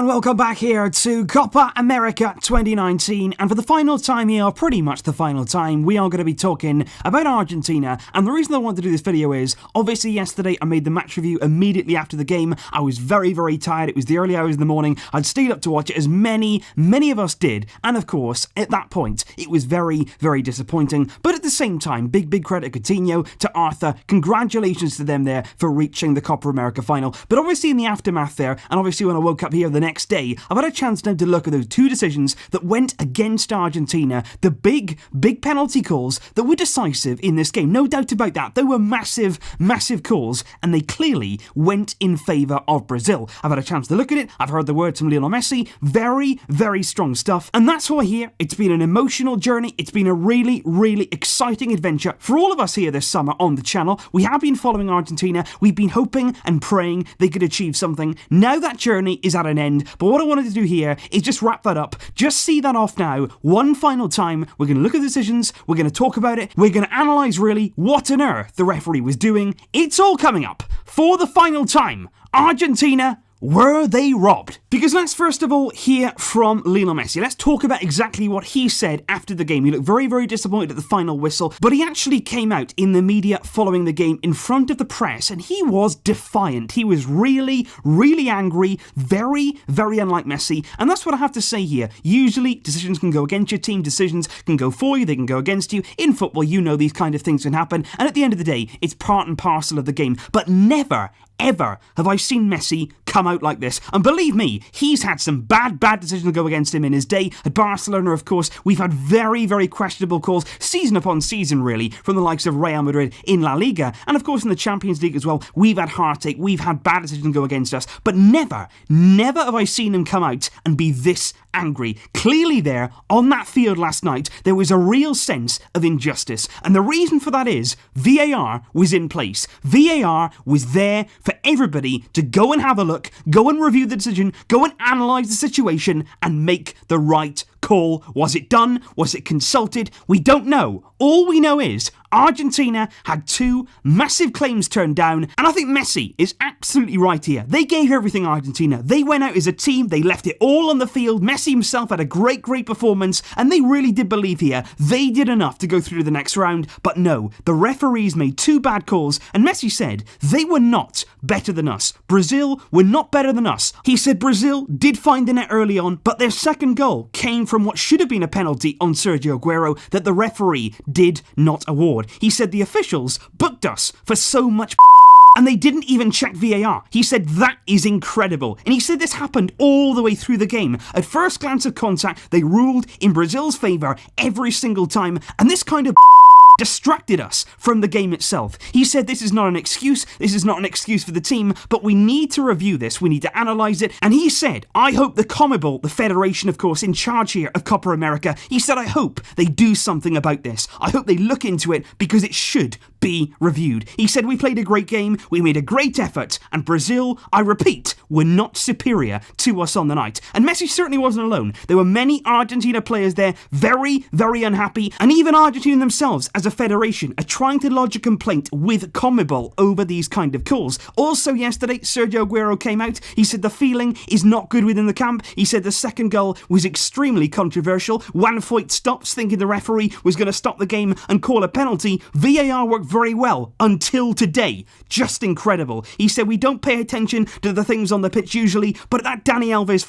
and welcome back here to Copa America 2019, and for the final time here, or pretty much the final time, we are going to be talking about Argentina. And the reason I wanted to do this video is, obviously yesterday I made the match review immediately after the game. I was very tired. It was the early hours in the morning. I'd stayed up to watch it, as many of us did, and of course at that point it was very disappointing. But at the same time, big credit to Coutinho, to Arthur, congratulations to them there for reaching the Copa America final. But obviously in the aftermath there, and obviously when I woke up here the next day, I've had a chance now to look at those two decisions that went against Argentina, the big penalty calls that were decisive in this game. No doubt about that. They were massive calls, and they clearly went in favour of Brazil. I've had a chance to look at it. I've heard the words from Lionel Messi. Very strong stuff. And that's why here, it's been an emotional journey. It's been a really exciting adventure for all of us here this summer on the channel. We have been following Argentina. We've been hoping and praying they could achieve something. Now that journey is at an end. But what I wanted to do here is just wrap that up. Just see that off now. One final time. We're going to look at the decisions. We're going to talk about it. We're going to analyse really what on earth the referee was doing. It's all coming up for the final time. Argentina, were they robbed? Because let's first of all hear from Lionel Messi. Let's talk about exactly what he said after the game. He looked very disappointed at the final whistle, but he actually came out in the media following the game in front of the press, and he was defiant. He was really angry, very unlike Messi, and that's what I have to say here. Usually, decisions can go against your team, decisions can go for you, they can go against you. In football, you know these kind of things can happen, and at the end of the day, it's part and parcel of the game. But never ever have I seen Messi come out like this. And believe me, he's had some bad decisions go against him in his day. At Barcelona, of course, we've had very questionable calls, season upon season, really, from the likes of Real Madrid in La Liga. And of course, in the Champions League as well, we've had heartache, we've had bad decisions go against us. But never have I seen him come out and be this angry. Clearly there, on that field last night, there was a real sense of injustice. And the reason for that is VAR was in place. VAR was there for everybody to go and have a look, go and review the decision, go and analyse the situation and make the right call. Was it done? Was it consulted? We don't know. All we know is Argentina had two massive claims turned down, and I think Messi is absolutely right here. They gave everything, Argentina. They went out as a team, they left it all on the field. Messi himself had a great performance, and they really did believe here they did enough to go through to the next round. But no, the referees made two bad calls, and Messi said they were not better than us. Brazil were not better than us. He said Brazil did find the net early on, but their second goal came from what should have been a penalty on Sergio Aguero that the referee did not award. He said the officials booked us for so much and they didn't even check VAR. He said that is incredible. And he said this happened all the way through the game. At first glance of contact, they ruled in Brazil's favour every single time, and this kind of distracted us from the game itself. He said this is not an excuse, this is not an excuse for the team, but we need to review this, we need to analyse it. And he said, I hope the CONMEBOL, the federation of course in charge here of Copa America, he said I hope they do something about this. I hope they look into it because it should be reviewed. He said we played a great game, we made a great effort, and Brazil, I repeat, were not superior to us on the night. And Messi certainly wasn't alone. There were many Argentina players there, very unhappy, and even Argentina themselves as a federation are trying to lodge a complaint with CONMEBOL over these kind of calls. Also yesterday, Sergio Aguero came out. He said the feeling is not good within the camp. He said the second goal was extremely controversial. Juan Foyt stops thinking the referee was going to stop the game and call a penalty. VAR worked very well until today. Just incredible. He said we don't pay attention to the things on the pitch usually, but that Dani Alves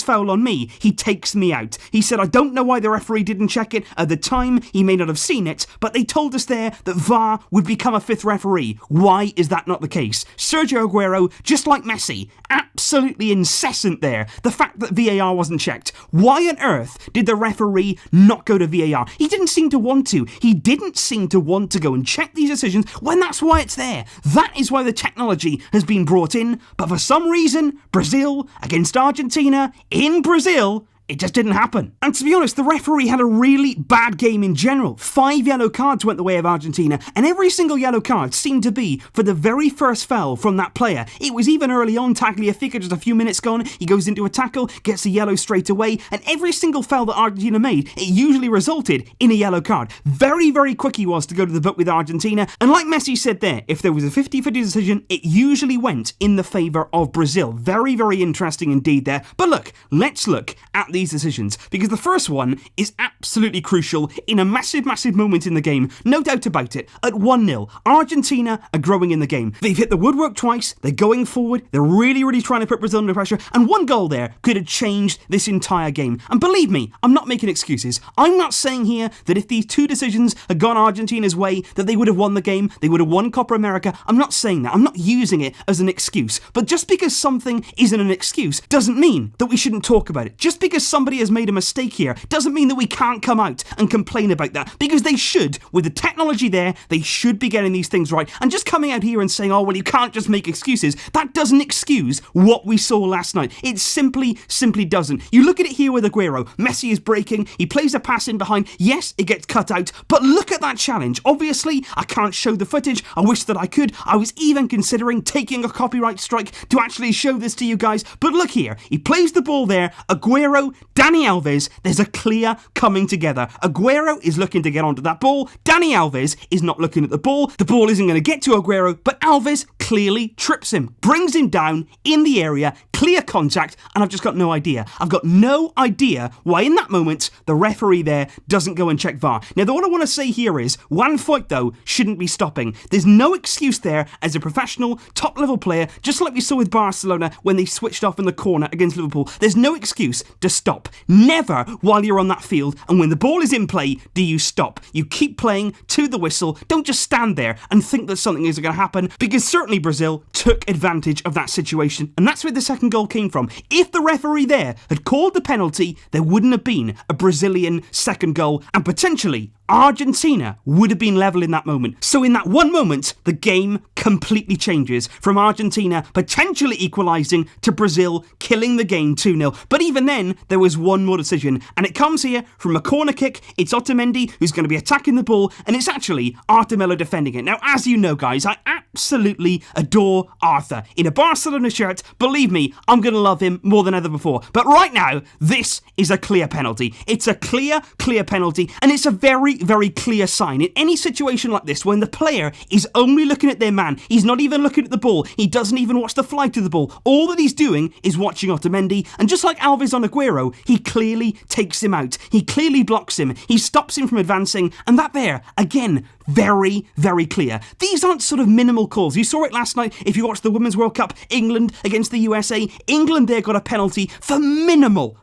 foul on me, he takes me out. He said I don't know why the referee didn't check it. At the time, he may not have seen it, but they told us there that VAR would become a fifth referee. Why is that not the case? Sergio Aguero, just like Messi, absolutely incessant there. The fact that VAR wasn't checked. Why on earth did the referee not go to VAR? He didn't seem to want to. He didn't seem to want to go and check these decisions when that's why it's there. That is why the technology has been brought in, but for some reason, Brazil against Argentina in Brazil, it just didn't happen. And to be honest, the referee had a really bad game in general. 5 yellow cards went the way of Argentina, and every single yellow card seemed to be for the very first foul from that player. It was even early on, Tagliafico, just a few minutes gone, he goes into a tackle, gets a yellow straight away, and every single foul that Argentina made, it usually resulted in a yellow card. Very, very quick he was to go to the book with Argentina, and like Messi said there, if there was a 50-50 decision, it usually went in the favour of Brazil. Very, very interesting indeed there. But look, let's look at these decisions, because the first one is absolutely crucial in a massive, massive moment in the game, no doubt about it. At 1-0, Argentina are growing in the game. They've hit the woodwork twice, they're going forward, they're really, really trying to put Brazil under pressure, and one goal there could have changed this entire game. And believe me, I'm not making excuses. I'm not saying here that if these two decisions had gone Argentina's way, that they would have won the game, they would have won Copa America. I'm not saying that. I'm not using it as an excuse. But just because something isn't an excuse doesn't mean that we shouldn't talk about it. Just because somebody has made a mistake here doesn't mean that we can't come out and complain about that, because they should. With the technology there, they should be getting these things right. And just coming out here and saying, oh, well, you can't just make excuses, that doesn't excuse what we saw last night. It simply doesn't. You look at it here with Aguero. Messi is breaking, he plays a pass in behind, yes, it gets cut out, but look at that challenge. Obviously, I can't show the footage, I wish that I could. I was even considering taking a copyright strike to actually show this to you guys, but look here, he plays the ball there, Aguero, Dani Alves, there's a clear coming together. Aguero is looking to get onto that ball, Dani Alves is not looking at the ball isn't going to get to Aguero, but Alves clearly trips him, brings him down in the area, clear contact, and I've just got no idea. I've got no idea why in that moment the referee there doesn't go and check VAR. Now, what I want to say here is, one fight though shouldn't be stopping. There's no excuse there as a professional, top-level player, just like we saw with Barcelona when they switched off in the corner against Liverpool. There's no excuse to stop. Never while you're on that field, and when the ball is in play, do you stop. You keep playing to the whistle. Don't just stand there and think that something is going to happen, because certainly Brazil took advantage of that situation, and that's where the second goal came from. If the referee there had called the penalty, there wouldn't have been a Brazilian second goal, and potentially Argentina would have been level in that moment. So in that one moment, the game completely changes from Argentina potentially equalising to Brazil killing the game 2-0. But even then, there was one more decision, and it comes here from a corner kick. It's Otamendi who's going to be attacking the ball, and it's actually Arthur Melo defending it. Now, as you know, guys, I absolutely adore Arthur. In a Barcelona shirt, believe me, I'm going to love him more than ever before. But right now, this is a clear penalty. It's a clear penalty, and it's a very, very clear sign. In any situation like this, when the player is only looking at their man, he's not even looking at the ball, he doesn't even watch the flight of the ball, all that he's doing is watching Otamendi, and just like Alves on Aguero, he clearly takes him out. He clearly blocks him, he stops him from advancing, and that there, again, very, very clear. These aren't sort of minimal calls. You saw it last night if you watched the Women's World Cup, England against the USA. England there got a penalty for minimal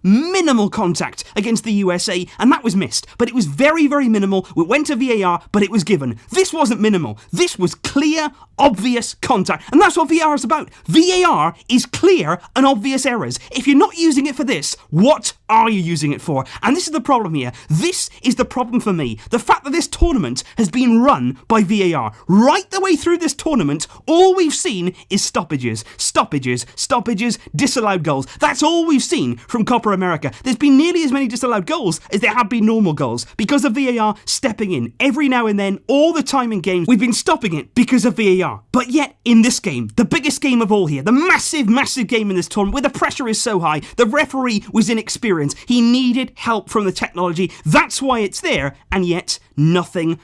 contact against the USA, and that was missed. But it was very, very minimal. It went to VAR, but it was given. This wasn't minimal. This was clear, obvious contact, and that's what VAR is about. VAR is clear and obvious errors. If you're not using it for this, what are you using it for? And this is the problem here. This is the problem for me. The fact that this tournament has been run by VAR. Right the way through this tournament, all we've seen is stoppages, disallowed goals. That's all we've seen from Copa America. There's been nearly as many disallowed goals as there have been normal goals because of VAR stepping in. Every now and then, all the time in games, we've been stopping it because of VAR. But yet, in this game, the biggest game of all here, the massive game in this tournament, where the pressure is so high, the referee was inexperienced. He needed help from the technology. That's why it's there, and yet nothing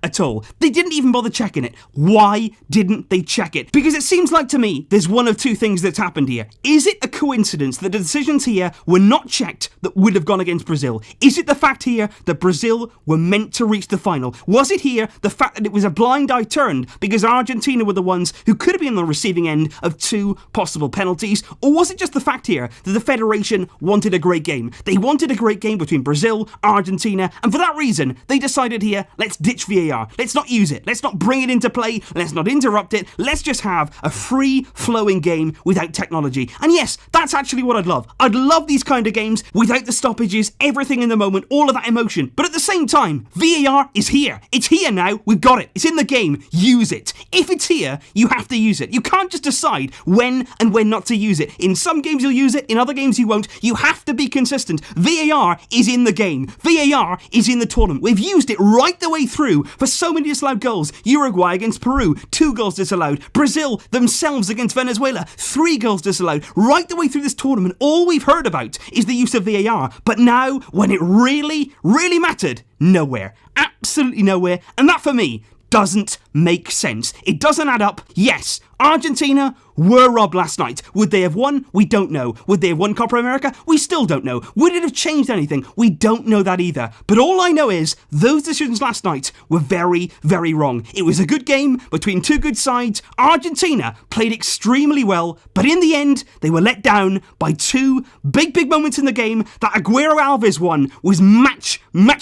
at all. They didn't even bother checking it. Why didn't they check it? Because it seems like to me there's one of two things that's happened here. Is it a coincidence that the decisions here were not checked that would have gone against Brazil? Is it the fact here that Brazil were meant to reach the final? Was it here the fact that it was a blind eye turned because Argentina were the ones who could have been on the receiving end of two possible penalties? Or was it just the fact here that the Federation wanted a great game? They wanted a great game between Brazil, Argentina, and for that reason, they decided here, let's ditch VAR. Let's not use it. Let's not bring it into play. Let's not interrupt it. Let's just have a free-flowing game without technology. And yes, that's actually what I'd love. I'd love these kind of games without the stoppages, everything in the moment, all of that emotion. But at the same time, VAR is here. It's here now. We've got it. It's in the game. Use it. If it's here, you have to use it. You can't just decide when and when not to use it. In some games you'll use it, in other games you won't. You have to be consistent. VAR is in the game. VAR is in the tournament. We've used it right the way through for so many disallowed goals. Uruguay against Peru, 2 goals disallowed. Brazil themselves against Venezuela, 3 goals disallowed. Right the way through this tournament, all we've heard about is the use of VAR. But now, when it really mattered, nowhere. Absolutely nowhere. And that, for me, doesn't make sense. It doesn't add up. Yes, Argentina were robbed last night. Would they have won? We don't know. Would they have won Copa America? We still don't know. Would it have changed anything? We don't know that either. But all I know is those decisions last night were very wrong. It was a good game between 2 good sides. Argentina played extremely well, but in the end, they were let down by 2 big moments in the game. That Aguero Alves one was match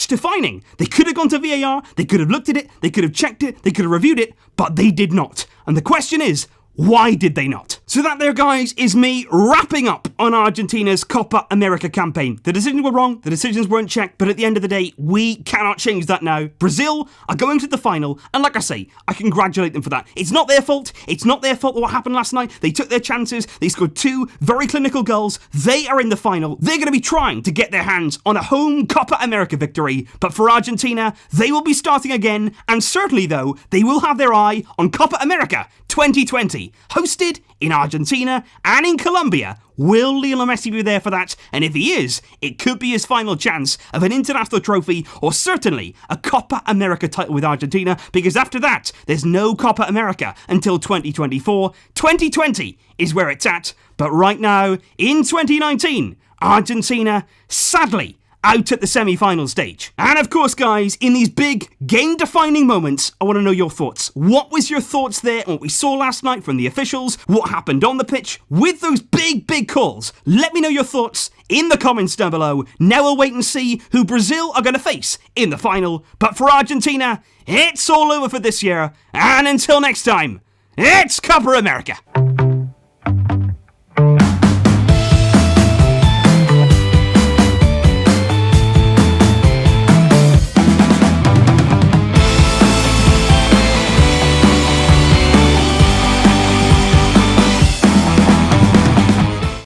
defining. They could have gone to VAR, they could have looked at it, they could have checked it, they could have reviewed it, but they did not. And the question is, why did they not? So that there, guys, is me wrapping up on Argentina's Copa America campaign. The decisions were wrong, the decisions weren't checked, but at the end of the day, we cannot change that now. Brazil are going to the final, and like I say, I congratulate them for that. It's not their fault. It's not their fault what happened last night. They took their chances. They scored 2 very clinical goals. They are in the final. They're going to be trying to get their hands on a home Copa America victory. But for Argentina, they will be starting again, and certainly, though, they will have their eye on Copa America 2020, hosted in Argentina and in Colombia. Will Lionel Messi be there for that? And if he is, it could be his final chance of an international trophy, or certainly a Copa America title with Argentina, because after that, there's no Copa America until 2024. 2020 is where it's at, but right now, in 2019, Argentina, sadly, out at the semi-final stage. And of course, guys, in these big game-defining moments, I want to know your thoughts. What was your thoughts there on what we saw last night from the officials? What happened on the pitch with those big calls? Let me know your thoughts in the comments down below. Now we'll wait and see who Brazil are going to face in the final. But for Argentina, it's all over for this year. And until next time, it's Copa America.